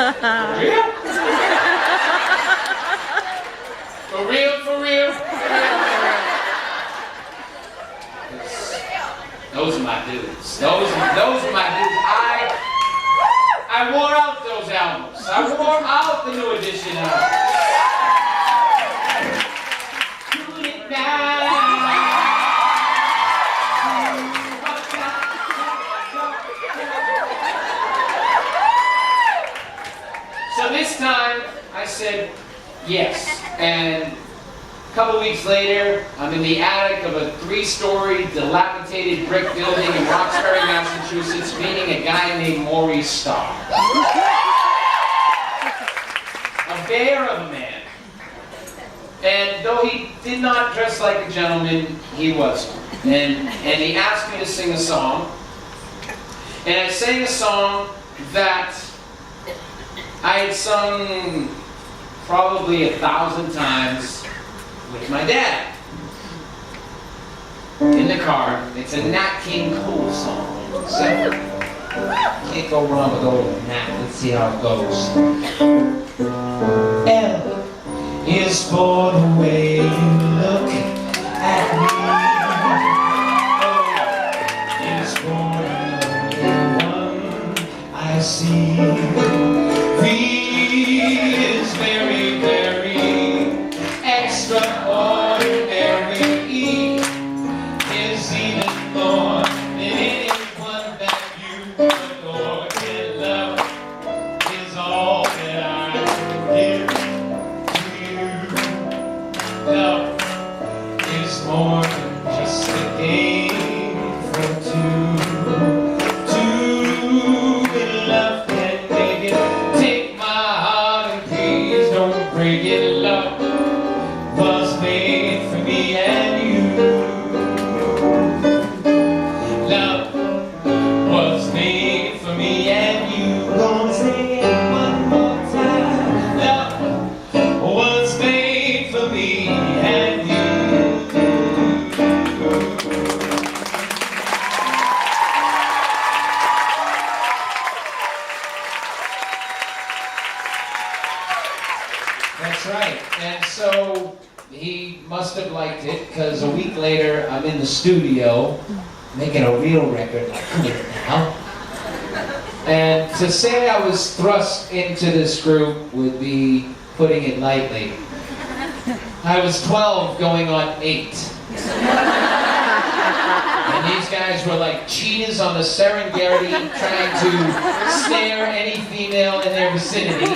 real? For real, for real? Those are my dudes. Those are my dudes. I wore out those albums. I wore out the new edition albums. Do it now. So this time I said yes, and a couple weeks later, I'm in the attic of a 3-story dilapidated brick building in Roxbury, Massachusetts, meeting a guy named Maurice Starr. A bear of a man. And though he did not dress like a gentleman, he was one. And he asked me to sing a song. And I sang a song that I had sung probably 1,000 times with my dad in the car. It's a Nat King Cole song. So can't go wrong with old Nat. Let's see how it goes. L is for the way you look at me. O is for the one I see. V is very, very extraordinary. E is even more than anyone that you adore. And love is all that I give to you. Love is more than just a game for two. Two in love can make it. Take my heart and please don't break it. Love was made for me and you. Love was made for me and you. Gonna say it one more time. Love was made for me and you. That's right. And so he must have liked it, because a week later I'm in the studio making a real record. Like, come here now. And to say I was thrust into this group would be putting it lightly. I was 12 going on 8. And these guys were like cheetahs on the Serengeti trying to snare any female in their vicinity.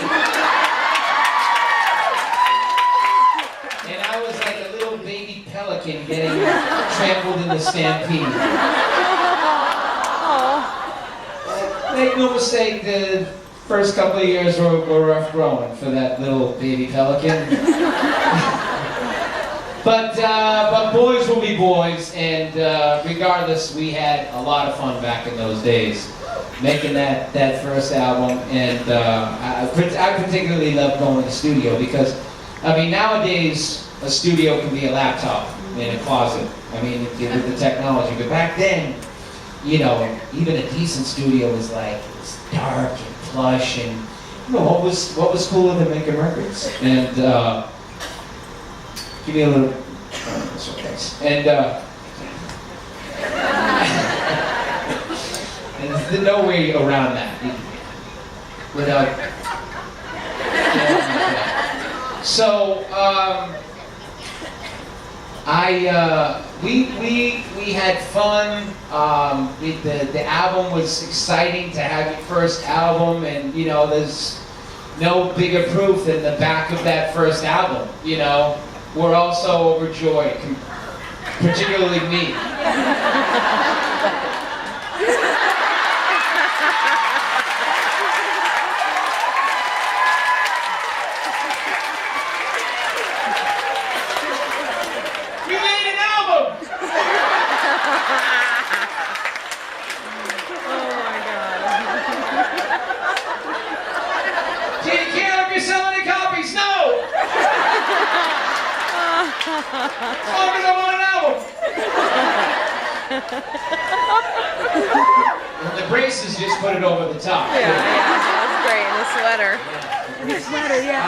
And I was like a little baby pelican getting trampled in the stampede. Make no mistake, the first couple of years were rough growing for that little baby pelican. But boys will be boys, and regardless, we had a lot of fun back in those days, making that first album. And I particularly love going to the studio because, I mean, nowadays a studio can be a laptop in a closet. I mean, with the technology. But back then, you know, even a decent studio was like, it was dark and plush, and you know, what was cooler than making records? And give me a little. That's okay. And and there's no way around that without. So we had fun. The album was exciting to have your first album, and you know, there's no bigger proof than the back of that first album. You know, we're all so overjoyed, particularly me. As long as I want an album. And the braces just put it over the top. Yeah. great in the sweater. The sweater, yeah.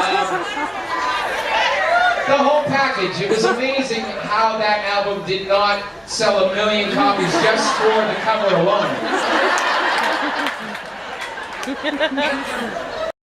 The whole package. It was amazing how that album did not sell 1 million copies just for the cover alone.